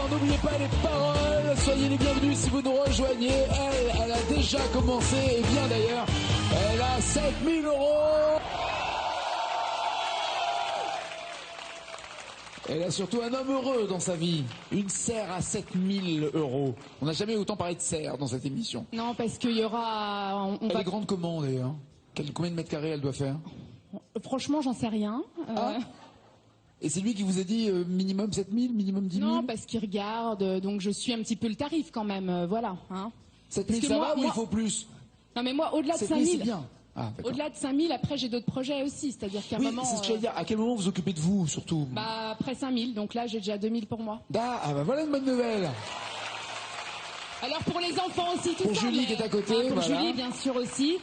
Alors n'oubliez pas les paroles, soyez les bienvenus si vous nous rejoignez. Elle a déjà commencé, et bien d'ailleurs, elle a 7000 €. Elle a surtout un homme heureux dans sa vie. Une serre à 7000 €. On n'a jamais autant parlé de serre dans cette émission. Non, parce qu'il y aura... Elle est grande comment d'ailleurs? Combien de mètres carrés elle doit faire? Franchement, j'en sais rien. Et c'est lui qui vous a dit minimum 7000, minimum 10 000? Non, parce qu'il regarde, donc je suis un petit peu le tarif quand même, voilà. Hein. 7000 ça va ou il faut plus? Non mais moi, au-delà de 5000 5000... c'est bien. Au-delà de 5000, après j'ai d'autres projets aussi, c'est-à-dire qu'à un moment... Oui, c'est ce que j'allais dire. À quel moment vous occupez de vous, surtout? Bah, après 5000, donc là j'ai déjà 2000 pour moi. Bah voilà une bonne nouvelle. Alors pour les enfants aussi, tout pour ça. Pour Julie qui est à côté, pour Julie, bien sûr aussi.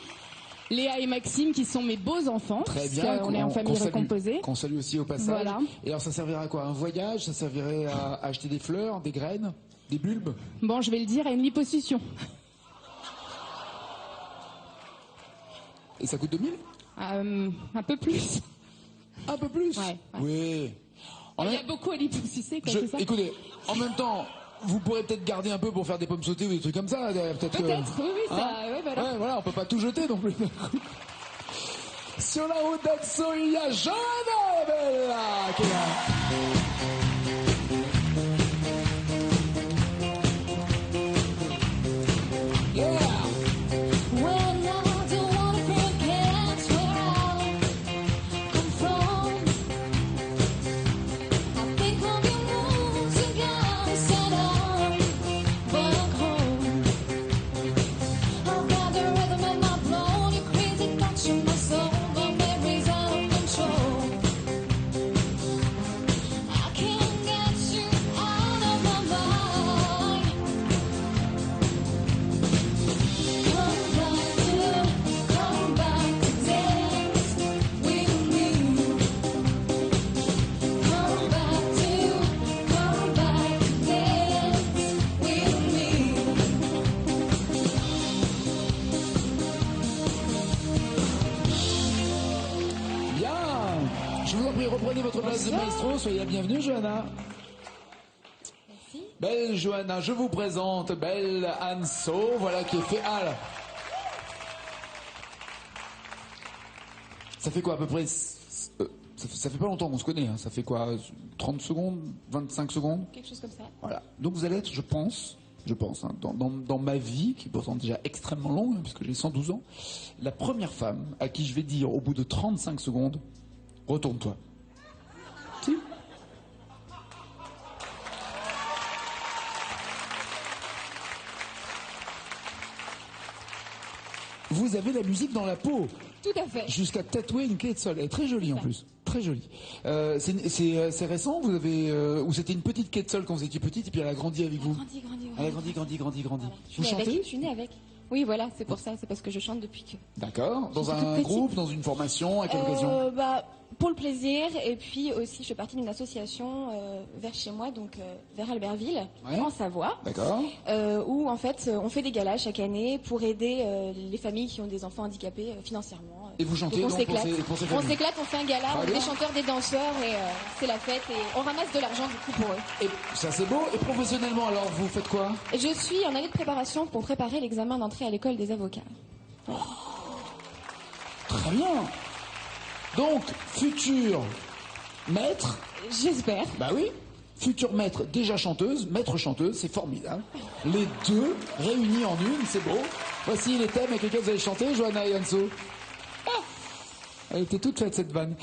Léa et Maxime qui sont mes beaux enfants. Très bien. On est en famille recomposée. Qu'on salue aussi au passage. Voilà. Et alors ça servirait à quoi? Un voyage? Ça servirait à acheter des fleurs, des graines, des bulbes? Bon, je vais le dire, à une liposuction. Et ça coûte 2000? Un peu plus. Un peu plus? Ouais. Oui. Il y a beaucoup à liposucer, quoi, c'est ça? Écoutez, en même temps, vous pourrez peut-être garder un peu pour faire des pommes sautées ou des trucs comme ça. Peut-être, oui, ça... Hein, ouais, voilà. Ouais, voilà, on peut pas tout jeter non plus. Sur la route d'Anso, il y a Johanna Bella qui est là. Reprenez votre place de maestro, soyez la bienvenue, Johanna. Merci. Belle Johanna, je vous présente belle Anso, voilà qui est fait. Ah là. Ça fait quoi à peu près ça fait pas longtemps qu'on se connaît, hein. Ça fait quoi 30 secondes 25 secondes? Quelque chose comme ça. Voilà. Donc vous allez être, je pense, hein, dans ma vie, qui est pourtant déjà extrêmement longue, hein, puisque j'ai 112 ans, la première femme à qui je vais dire au bout de 35 secondes, retourne-toi. Si. Vous avez la musique dans la peau. Tout à fait. Jusqu'à tatouer une clé de sol. Elle est très jolie en plus. Très jolie. C'est récent, vous avez ou c'était une petite quai de sol quand vous étiez petite et puis elle a grandi avec vous? Elle a grandi. Voilà. Vous chantez? Je suis née avec. Oui, voilà, c'est pour ça, c'est parce que je chante depuis que... D'accord. Dans un groupe, dans une formation, à quelle occasion? Pour le plaisir, et puis aussi je fais partie d'une association vers chez moi, donc vers Albertville, en Savoie. D'accord. Où en fait on fait des galas chaque année pour aider les familles qui ont des enfants handicapés financièrement. Et vous chantez donc on s'éclate. On s'éclate, on fait un gala, on est des chanteurs, des danseurs, et c'est la fête, et on ramasse de l'argent du coup pour eux. Et ça c'est beau. Et professionnellement alors, vous faites quoi? Je suis en année de préparation pour préparer l'examen d'entrée à l'école des avocats. Ouais. Très bien. Donc, futur maître. J'espère. Bah oui. Futur maître, déjà chanteuse, maître chanteuse, c'est formidable. Les deux réunis en une, c'est beau. Voici les thèmes avec lesquels vous allez chanter, Johanna et Anso. Elle était toute faite cette vanne.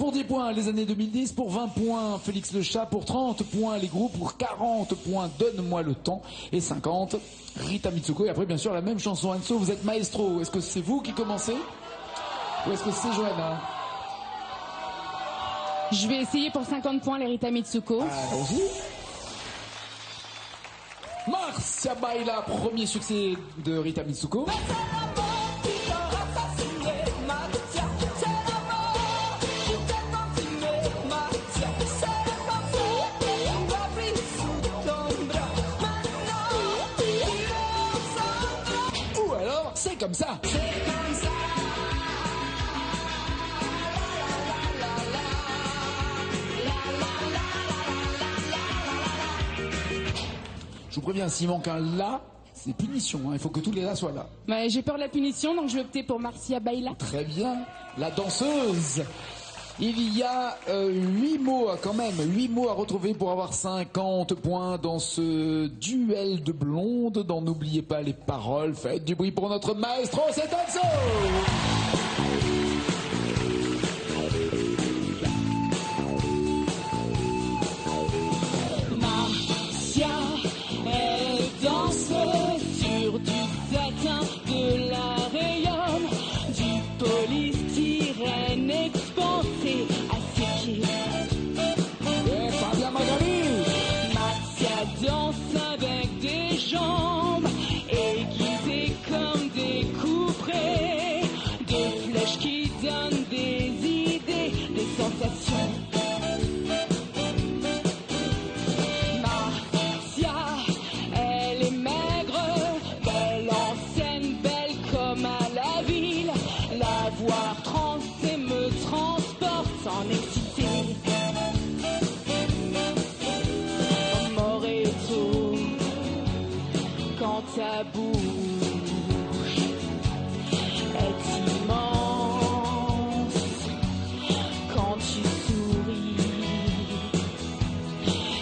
Pour 10 points, les années 2010. Pour 20 points, Félix le Chat. Pour 30 points, les groupes. Pour 40 points, Donne-moi le temps. Et 50, Rita Mitsuko. Et après, bien sûr, la même chanson. Anso, vous êtes maestro. Est-ce que c'est vous qui commencez? Ou est-ce que c'est Johanna? Je vais essayer pour 50 points les Rita Mitsuko. Allons-y. Marcia Baila, premier succès de Rita Mitsuko. Ou alors, c'est comme ça. préviens, s'il manque un là, c'est punition. Hein. Il faut que tous les là soient là. Ouais, j'ai peur de la punition, donc je vais opter pour Marcia Baila. Très bien. La danseuse. Il y a 8 mots, quand même, 8 mots à retrouver pour avoir 50 points dans ce duel de blondes. N'oubliez pas les paroles. Faites du bruit pour notre maestro, c'est Anso. Marcia, elle danse sur du satin, de la rayonne, du polystyrène expansé à ses pieds. Et Fabien Magali. Marcia danse avec des jambes aiguisées comme des couperets, des flèches qui donnent des idées, des sensations. Marcia, elle est maigre, belle en scène, belle comme à la ville. La voir transer me transporte sans exciter. Moreto, quand ta bouche est immense, quand tu souris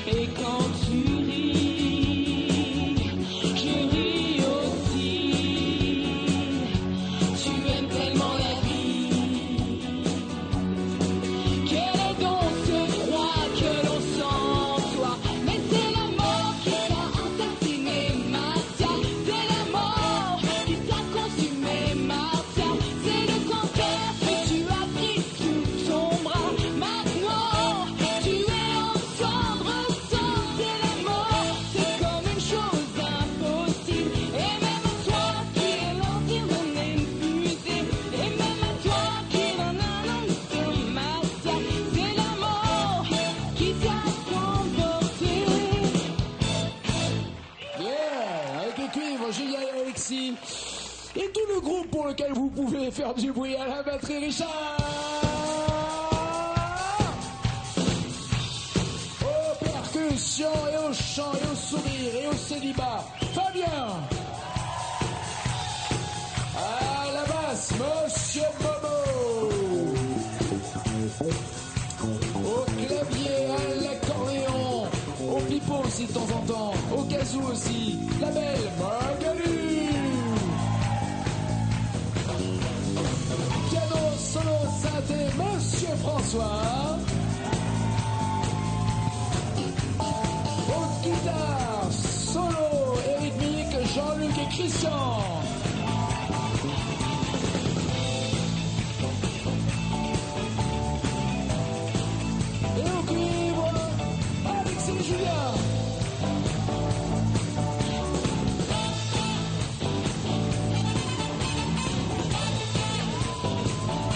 et quand tu ris, je ris aussi. Tu aimes tellement la vie. Quel est donc ce froid que l'on sent en toi? Mais c'est la mort qui t'a assassiné, Marcia. C'est la mort qui t'a consumé, Marcia. C'est le cancer que tu as pris sous ton bras. Maintenant, tu es en cendres, sang. C'est la mort, c'est comme une chose impossible. Et même à toi qui es l'empire de l'infusé. Et même à toi qui n'en a de Marcia. C'est la mort qui t'a emporté. Yeah, avec les cuivres, Julien et Alexis. Et tout le groupe pour lequel vous pouvez faire du bruit à la batterie, Richard. Aux percussions et au chant et au sourire et au célibat, Fabien. À la basse, Monsieur Bobo. Au clavier, à l'accordéon, au pipeau aussi de temps en temps, au kazoo aussi, la belle Magali. Piano, solo, synthé, Monsieur François. Aux guitares, solo et rythmique, Jean-Luc et Christian. Et au cuivre, Alexis et Julien.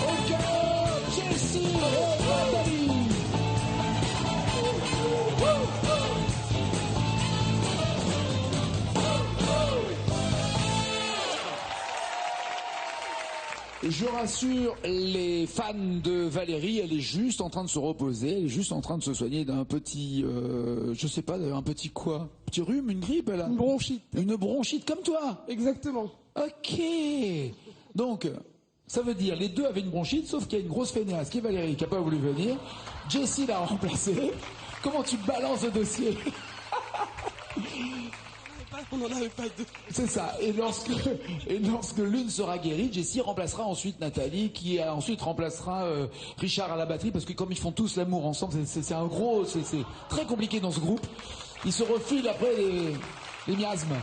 Au cœur, Jessie et Nathalie. Je rassure les fans de Valérie, elle est juste en train de se reposer, elle est juste en train de se soigner d'un petit, je sais pas, un petit quoi? Petit rhume, une grippe, elle a? Une bronchite. Une bronchite comme toi? Exactement. Ok. Donc, ça veut dire, les deux avaient une bronchite, sauf qu'il y a une grosse feignasse qui est Valérie, qui n'a pas voulu venir. Jessie l'a remplacée. Comment tu balances le dossier? On n'en avait pas deux. C'est ça. Et lorsque l'une sera guérie, Jessie remplacera ensuite Nathalie, qui ensuite remplacera Richard à la batterie, parce que comme ils font tous l'amour ensemble, c'est un gros, c'est très compliqué dans ce groupe. Ils se refilent après les miasmes.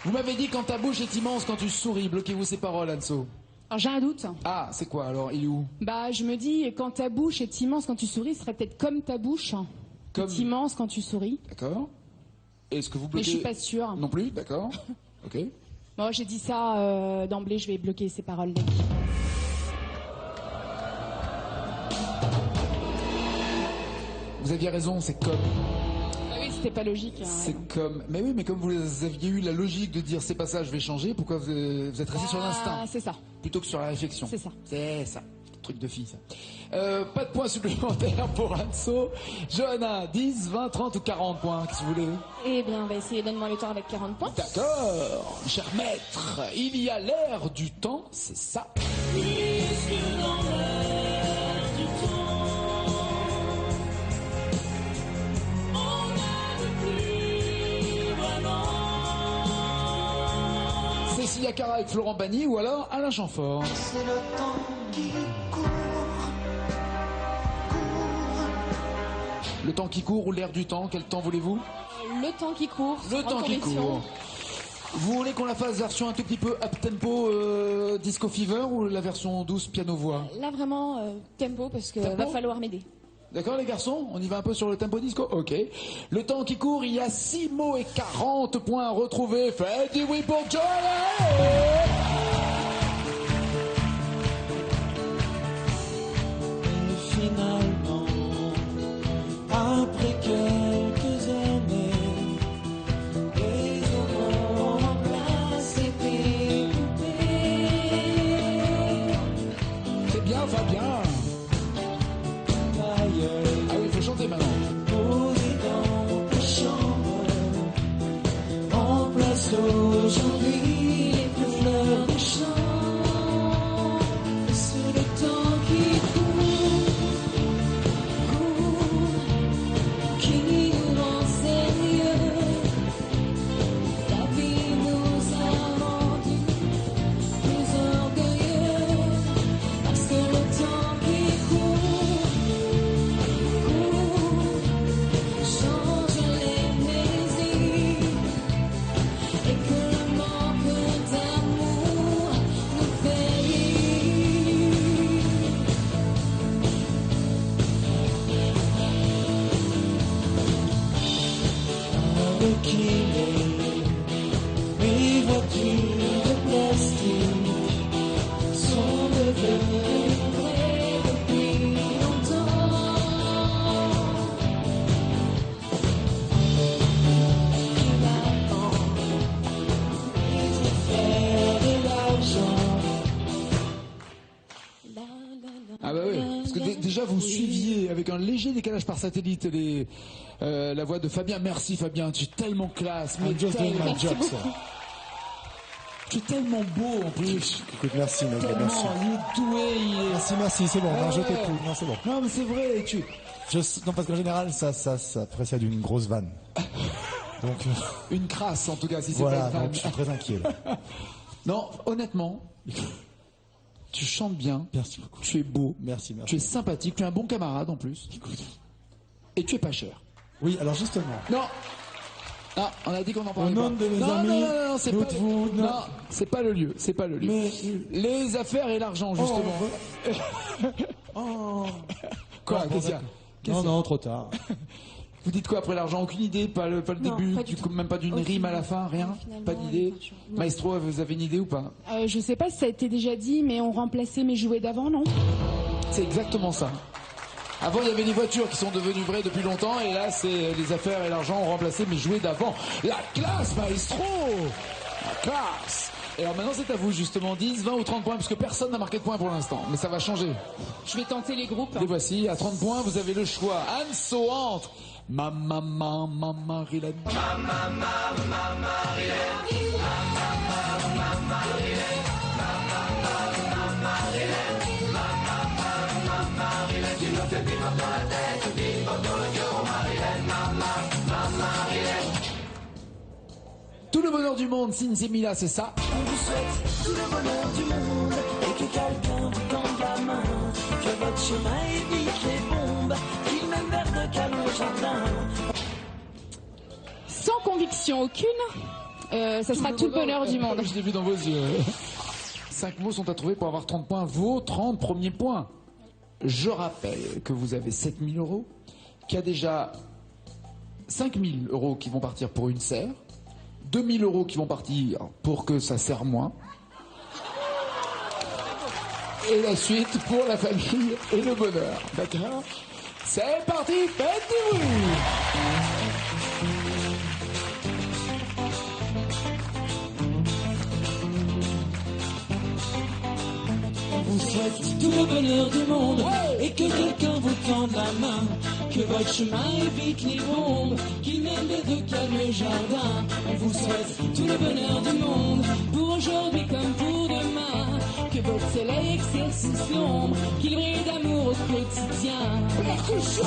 Vous m'avez dit quand ta bouche est immense, quand tu souris, bloquez-vous ces paroles, Anso. Alors j'ai un doute. Ah, c'est quoi alors? Il est où? Bah je me dis, quand ta bouche est immense quand tu souris, ce serait peut-être comme ta bouche. Comme... C'est immense quand tu souris. D'accord. Est-ce que vous bloquez? Mais je suis pas sûre. Non plus, d'accord. Ok. Bon, j'ai dit ça d'emblée, je vais bloquer ces paroles. Donc. Vous aviez raison, c'est comme. Ah oui, c'était pas logique. Hein, C'est ouais. comme. Mais oui, mais comme vous aviez eu la logique de dire c'est pas ça, je vais changer, pourquoi vous êtes resté sur l'instinct C'est ça. plutôt que sur la réflexion? C'est ça. C'est ça. truc de fille, ça. Pas de points supplémentaires pour Anso. Johanna, 10, 20, 30 ou 40 points, qu'est-ce que vous voulez? Eh bien, on va essayer donne-moi le temps avec 40 points. D'accord, cher maître, il y a l'air du temps, c'est ça. Puisque dans l'air du temps, on n'aime plus vraiment. Cécilia Cara avec Florent Pagny ou alors Alain Chamfort. C'est le temps qui court. Le temps qui court ou l'air du temps, quel temps voulez-vous? Le temps qui court. Le sans temps qui conviction. court. Vous voulez qu'on la fasse version un tout petit peu up-tempo Disco Fever ou la version douce piano-voix? Là, vraiment, tempo, parce que Tempo va falloir m'aider. D'accord les garçons? On y va un peu sur le tempo disco? Ok. Le temps qui court, il y a 6 mots et 40 points à retrouver. Faites du oui pour Johnny! Et finalement, après quelques années, les hommes remplacent les poupées. C'est bien, Fabien. Ailleurs, Ah oui, il faut chanter maintenant. posés dans les chambres, remplacent aujourd'hui les fleurs des champs. Et c'est le temps qui court, qui nous rend sérieux. La vie nous a rendus plus orgueilleux, parce que le temps qui court change les plaisirs, et que le manque d'amour nous fait vivre. Avec qui mes voitures de plastique sont devenues vraies depuis longtemps. Finalement, ils ont fait de l'argent. Ah bah oui, parce que déjà vous suiviez avec un léger décalage par satellite la voix de Fabien. Merci Fabien, tu es tellement classe, mais just doing tellement, my job, sir. tu es tellement beau en plus. Écoute, merci, mec, Tellement, merci. il est doué, il est... Merci, c'est bon, non, je Ouais. t'écoute, non, c'est bon. Non mais c'est vrai, Non, parce qu'en général, ça précède une grosse vanne. Donc, une crasse en tout cas si c'est voilà, pas une donc je suis vanne. très inquiet, là. Non, honnêtement, tu chantes bien, Merci beaucoup. tu es beau, Merci. tu es sympathique, tu es un bon camarade en plus, et tu es pas cher. Oui, alors justement, Non. Ah, on a dit qu'on en parlait Au nom pas. de mes non, amis, non, c'est pas vous, non, c'est pas le lieu, c'est pas le lieu. Mais- Les affaires et l'argent justement. Oh. Quoi, Non, qu'est-ce qu'il y a d'accord. Qu'est-ce Non, qu'il y a non, trop tard. Vous dites quoi après l'argent? Aucune idée, pas le Non, début, pas du tout. même pas d'une Aucune rime à la idée. fin, rien, Non, finalement, pas d'idée. non. Maestro, vous avez une idée ou pas? Je sais pas si ça a été déjà dit, mais on remplaçait mes jouets d'avant, non? C'est exactement ça. Avant, il y avait les voitures qui sont devenues vraies depuis longtemps, et là, c'est les affaires et l'argent ont remplacé mes jouets d'avant. La classe, maestro! La classe! Et alors maintenant, c'est à vous, justement, 10, 20 ou 30 points, puisque personne n'a marqué de points pour l'instant. Mais ça va changer. Je vais tenter les groupes. Les voici, à 30 points, vous avez le choix. Anso entre Marilyn. Tout le bonheur du monde, Cinzia Mila, c'est ça. On vous souhaite tout le bonheur du monde et que quelqu'un vous tende la main, que votre chemin évite les bombes, qu'il mène vers de calmes jardins. Sans conviction aucune, ça sera tout le bonheur du monde. Je l'ai vu dans vos yeux. 5 mots sont à trouver pour avoir 30 points. Vos 30 premiers points. Je rappelle que vous avez 7 000 euros, qu'il y a déjà 5 000 euros qui vont partir pour une serre, 2 000 euros qui vont partir pour que ça serre moins, et la suite pour la famille et le bonheur. D'accord? C'est parti, faites du bruit! On vous souhaite souhaite tout le bonheur du monde et que quelqu'un vous tende la main. Que votre chemin évite les bombes, qu'il mène des deux calmes jardins. On vous souhaite tout le bonheur du monde, pour aujourd'hui comme pour demain. Que votre soleil exerce l'ombre, qu'il brille d'amour au quotidien. Percussion.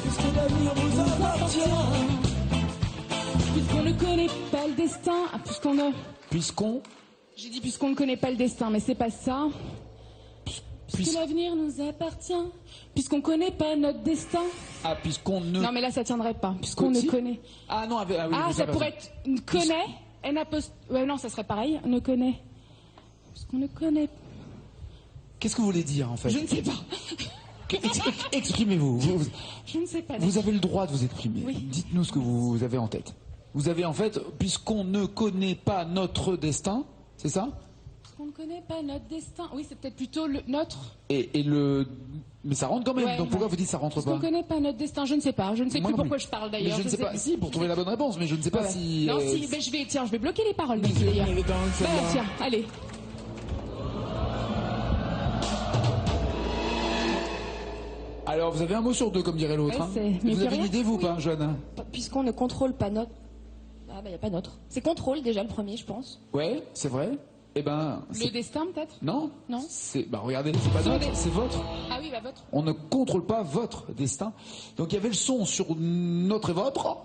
Puisque l'avenir vous appartient. Puisqu'on ne connaît pas le destin, Puisqu'on j'ai dit puisqu'on ne connaît pas le destin, mais c'est pas ça. Puisque l'avenir nous appartient, puisqu'on connaît pas notre destin. Ah, puisqu'on ne... Non mais là ça tiendrait pas, puisqu'on ne Si. connaît. Ah non, oui, Ah, vous ça avez pourrait raison. être connaît, ouais non, ça serait pareil, ne connaît. Puisqu'on ne connaît. Qu'est-ce que vous voulez dire, en fait? Je ne sais pas. Exprimez-vous. Je ne sais pas. Vous avez le droit de vous exprimer. Oui. Dites-nous ce que vous avez en tête. Vous avez en fait, puisqu'on ne connaît pas notre destin, c'est ça? Puisqu'on ne connaît pas notre destin. Oui, c'est peut-être plutôt notre. Et le... Mais ça rentre quand même, Ouais, donc pourquoi ouais. vous dites ça rentre Puisqu'on pas? ne connaît pas notre destin, je ne sais pas. Je ne sais Moi plus non pourquoi plus. je parle Mais d'ailleurs. je ne sais pas, plus. si, pour trouver la bonne réponse, mais je ne sais pas Ouais. si... Non, si, ben, je vais bloquer les paroles même, d'ailleurs. Bah, tiens, allez. Alors, vous avez un mot sur deux, comme dirait l'autre. Ouais, hein. c'est mieux Vous que avez une rien. idée, vous, Oui. pas, Johanna? Puisqu'on ne contrôle pas notre... Ah bah y a pas notre. C'est contrôle déjà le premier, je pense. Ouais, c'est vrai. Eh ben... Le c'est- destin peut-être. Non. Non. C'est... Bah, regardez, c'est pas notre, c'est votre. Ah oui, bah votre. On ne contrôle pas votre destin. Donc il y avait le son sur notre et votre,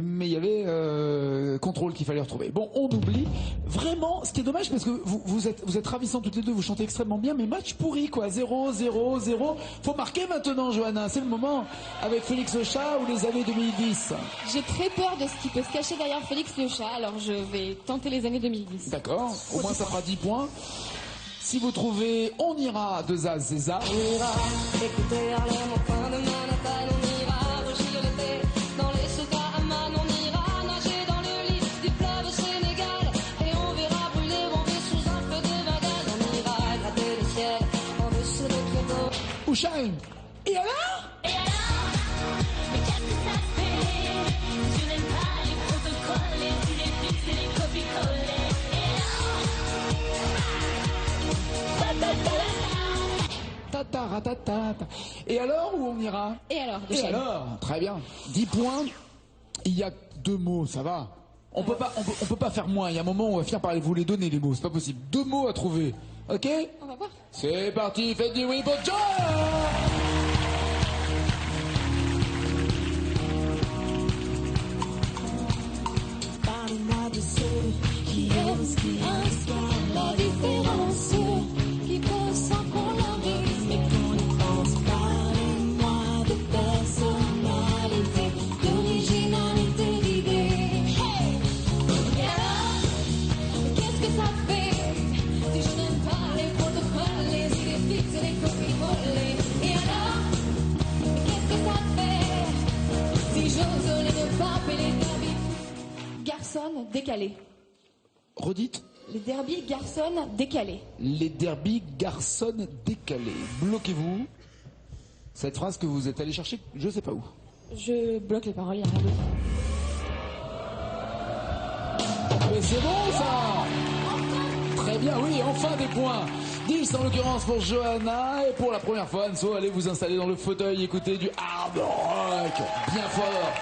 mais il y avait contrôle qu'il fallait retrouver. Bon, on oublie. Vraiment, ce qui est dommage, parce que vous êtes ravissants toutes les deux, vous chantez extrêmement bien, mais match pourri quoi. 0, 0, 0. Faut marquer maintenant, Johanna. C'est le moment avec Félix le Chat ou les années 2010. J'ai très peur de ce qui peut se cacher derrière Félix le chat, alors je vais tenter les années 2010. D'accord. Au moins ça fera 10 points. Si vous trouvez On ira de Zaz, c'est ça. On ira écouter Harlem au coin de Manhattan, on ira rougir l'été dans les sodas à Man, on ira nager dans le lit du fleuve Sénégal et on verra brûler bomber sous un feu de Bengale. On ira gratter le ciel en dessous de Kyoto. Ouchaï. Et alors? Et alors, mais qu'est-ce que ça fait si je n'aime pas les protocoles, les idées fixes et les copies-collées? Tata, ratata. Et alors, où on ira? Et alors, de Et Shane. alors? Très bien. 10 points. Il y a 2 mots, ça va. On peut pas faire moins. Il y a un moment où on va finir par vous les donner, les mots. C'est pas possible. 2 mots à trouver. Ok? On va voir. C'est parti. Faites du oui pour John! Parlez-moi de ceux qui osent, qui installent la différence, qui peuvent sans qu'on leur dise, mais qu'on y pense. Parlez-moi de personnalité, d'originalité d'idée. Hey! Et alors, qu'est-ce que ça fait si je n'aime pas les protocoles, les idées fixes et les copies-collées? Et alors, qu'est-ce que ça fait si j'ose les deux papes et les derbies? Garçon décalé. Redites. Les derbies garçons décalés. Les derbies garçons décalés. Bloquez-vous. Cette phrase que vous êtes allé chercher, je sais pas où. Je bloque les paroles, il n'y a rien d'autre. Mais c'est bon ça! Très bien, oui, enfin des points. 10 en l'occurrence pour Johanna. Et pour la première fois, Anso, allez vous installer dans le fauteuil, écoutez du hard rock bien fort.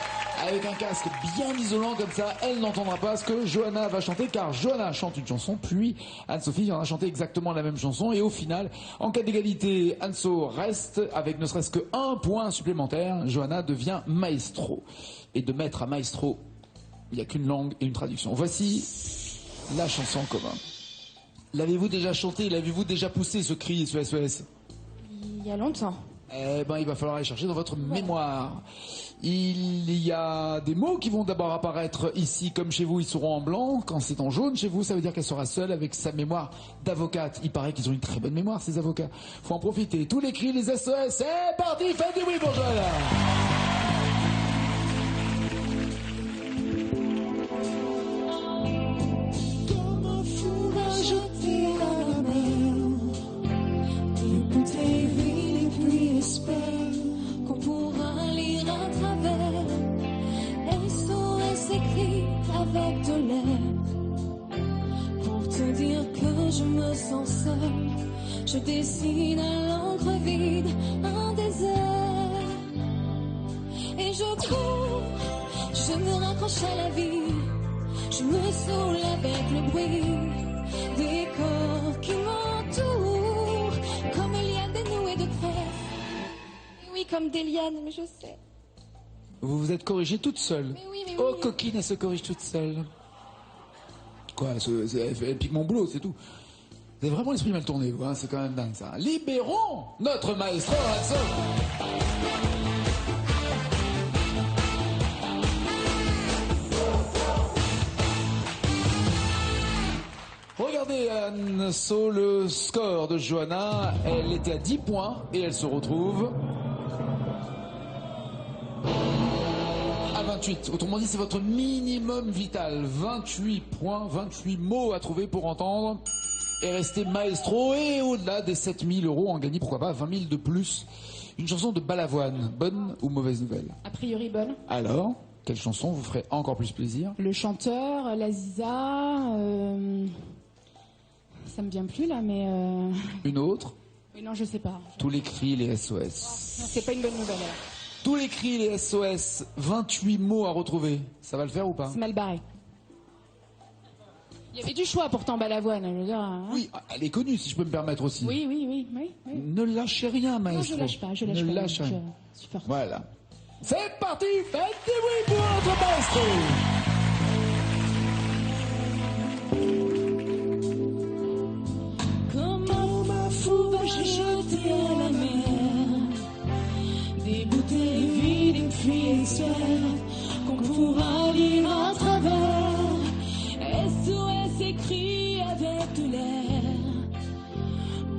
Avec un casque bien isolant comme ça, elle n'entendra pas ce que Johanna va chanter, car Johanna chante une chanson, puis Anne-Sophie viendra chanter exactement la même chanson, et au final, en cas d'égalité, Anso reste avec ne serait-ce que 1 point supplémentaire. Johanna devient maestro. Et de maître à maestro, il n'y a qu'une langue et une traduction. Voici la chanson en commun. L'avez-vous déjà chanté? L'avez-vous déjà poussé ce cri, ce SOS? Il y a longtemps. Eh ben, il va falloir aller chercher dans votre mémoire. Il y a des mots qui vont d'abord apparaître ici, comme chez vous, ils seront en blanc. Quand c'est en jaune, chez vous, ça veut dire qu'elle sera seule avec sa mémoire d'avocate. Il paraît qu'ils ont une très bonne mémoire, ces avocats. Faut en profiter. Tous les cris, les SOS, c'est parti, faites du oui pour Johanna. Comme un fou va jeter à la mer des bouteilles vides et puis espère qu'on pourra lire à travers. SOS écrit avec de l'air pour te dire que je me Je dessine à l'encre vide un désert. Et je cours, je me raccroche à la vie. Je me saoule avec le bruit des corps qui m'entourent, comme les lianes dénouées de tresses. Et oui, comme des lianes, mais je sais. Vous vous êtes corrigée toute seule. Mais oui, mais Oh, oui. coquine, elle se corrige toute seule. Quoi, elle pique mon boulot, c'est tout. Vous avez vraiment l'esprit mal tourné, vous, hein, c'est quand même dingue ça. Libérons notre maestro Hanso. Regardez Hanso, le score de Johanna. Elle était à 10 points et elle se retrouve à 28. Autrement dit, c'est votre minimum vital. 28 points, 28 mots à trouver pour entendre et rester maestro. Et au-delà des 7000 euros, en gagner pourquoi pas 20 000 de plus. Une chanson de Balavoine, bonne ou mauvaise nouvelle? A priori bonne. Alors, quelle chanson vous ferait encore plus plaisir? Le chanteur, la Ziza, ça me vient plus là, mais Une autre? oui, non, je sais pas. Tous les cris, les SOS. Non, c'est pas une bonne nouvelle. Alors. Tous les cris, les SOS. 28 mots à retrouver. Ça va le faire ou pas? C'est mal barré. Il y avait du choix pourtant, Balavoine. Je veux dire, hein. Oui, elle est connue si je peux me permettre aussi. Oui, oui, oui, oui, oui. Ne lâchez rien, maestro. Non, je lâche pas, je lâche ne pas. lâche rien. Je suis forte. Voilà. C'est parti, faites du bruit pour notre maestro. Comme un fou, j'ai jeté à la mer des bouteilles vides, une fille qu'on pourra lire à travers. SOS écrit avec de l'air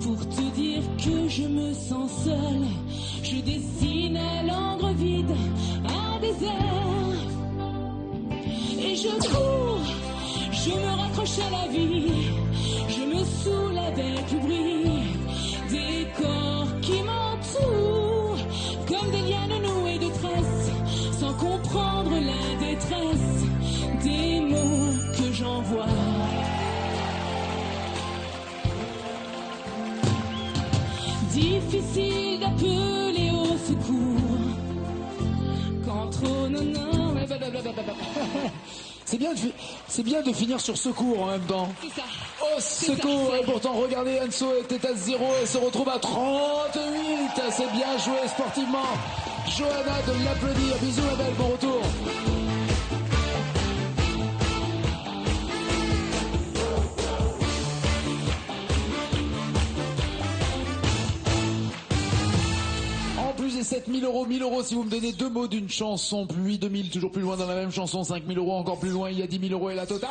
pour te dire que je me sens seule. Je dessine à l'encre vide un désert. Et je cours, je me raccroche à la vie. Je me saoule avec le bruit des corps qui m'entourent, comme des lianes nouées de tresses, sans comprendre la détresse des mots que j'envoie. Difficile d'appeler au secours quand trop non. C'est bien de finir sur secours en même temps. C'est ça. Au secours. Et pourtant, regardez, Hanso était à 0 et se retrouve à 38. C'est bien joué sportivement. Johanna, de l'applaudir. Bisous, ma belle, bon retour. En plus des 7000 euros, 1000 euros si vous me donnez deux mots d'une chanson, puis 2000 toujours plus loin dans la même chanson, 5000 euros encore plus loin, il y a 10 000 euros et la totale.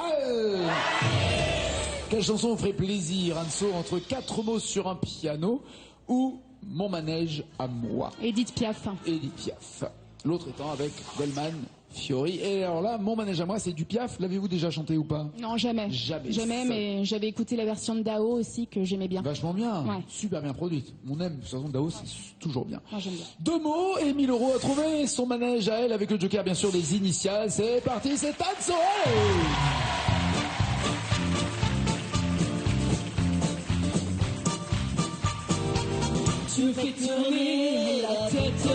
Quelle chanson vous ferait plaisir, Hanso, entre 4 mots sur un piano ou Mon manège à moi? Edith Piaf. Edith Piaf. L'autre étant avec Delman Fiori. Et alors là, Mon manège à moi, c'est du Piaf. L'avez-vous déjà chanté ou pas? Non, jamais. Jamais. Jamais, mais j'avais écouté la version de Dao aussi que j'aimais bien. Vachement bien. Ouais. Super bien produite. On aime, de toute façon, Dao, c'est toujours bien. Moi, j'aime bien. 2 mots et 1000 euros à trouver. Son manège à elle avec le joker, bien sûr, des initiales. C'est parti, c'est Hanso. Tu me fais tourner la tête.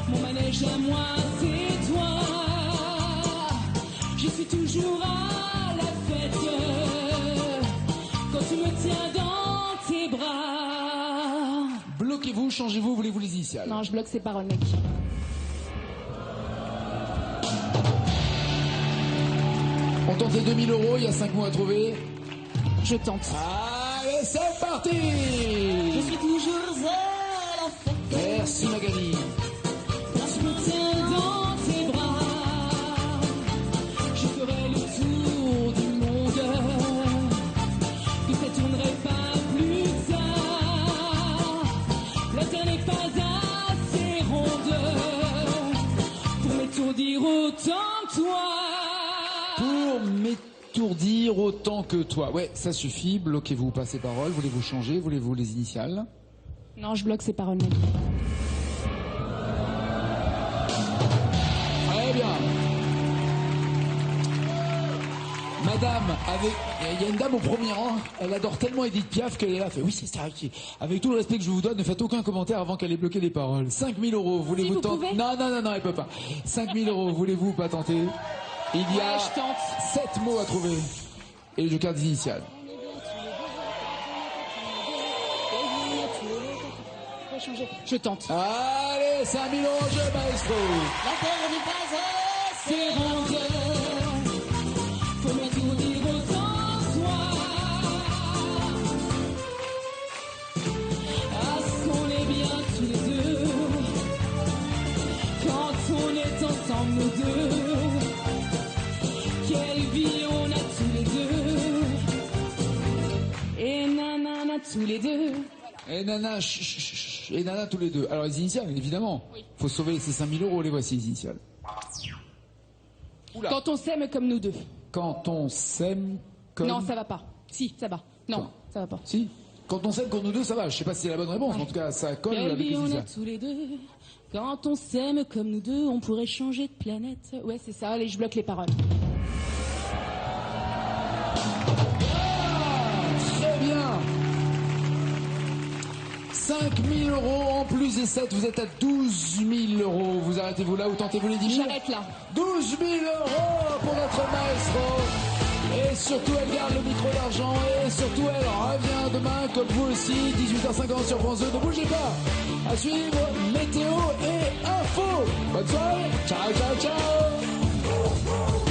Mon manège à moi, c'est toi. Je suis toujours à la fête quand tu me tiens dans tes bras. Bloquez-vous, changez-vous, voulez-vous les initiales? Non, je bloque ses paroles, mec. On tente les 2000 euros, il y a 5 mots à trouver. Je tente. Allez, c'est parti. Je suis toujours à la fête Merci Magali. quand tu me tiens dans tes bras. Je ferai le tour du monde, que ça tournerait pas plus tard. La terre n'est pas assez ronde pour m'étourdir autant que toi. Pour m'étourdir autant que toi. Ouais, ça suffit. Bloquez-vous, passez parole. Voulez-vous changer? Voulez-vous les initiales? Non, je bloque ses paroles, mec. Très bien. Madame, il y a une dame au premier rang, elle adore tellement Edith Piaf qu'elle est là, elle fait oui c'est Starkey. Avec tout le respect que je vous dois, ne faites aucun commentaire avant qu'elle ait bloqué les paroles. 5 000 €, voulez-vous vous tenter? pouvez. Non, elle peut pas. 5 000 €, voulez-vous pas tenter? Il y a Ouais, je tente. 7 mots à trouver. Et le joker des initiales. Je tente. Allez, 5 000 € jeu, maestro. La terre n'est pas assez grande pour me tout dire autant toi. Ah, qu'on est bien tous les deux quand on est ensemble nous deux. Quelle vie on a tous les deux. Et nanana tous les deux. Et nana, et nana tous les deux. Alors les initiales, évidemment. Faut sauver ces 5 000 €, les voici les initiales. Oula. Quand on s'aime comme nous deux. Quand on s'aime comme... Non, ça va pas. Si, ça va. Non, ça va pas. Si. Quand on s'aime comme nous deux, ça va. Je sais pas si c'est la bonne réponse, mais en tout cas, ça colle Quelle avec les vie on a initiales. tous les deux. Quand on s'aime comme nous deux, on pourrait changer de planète. Ouais, c'est ça. Allez, je bloque les paroles. Très bien. 5 000 € en plus des 7, vous êtes à 12 000 €. Vous arrêtez-vous là ou tentez-vous les 10 000? J'arrête là. 12 000 € pour notre maestro. Et surtout, elle garde le micro d'argent. Et surtout, elle revient demain, comme vous aussi, 18h50 sur France 2. Ne bougez pas. À suivre, météo et info. Bonne soirée. Ciao, ciao, ciao.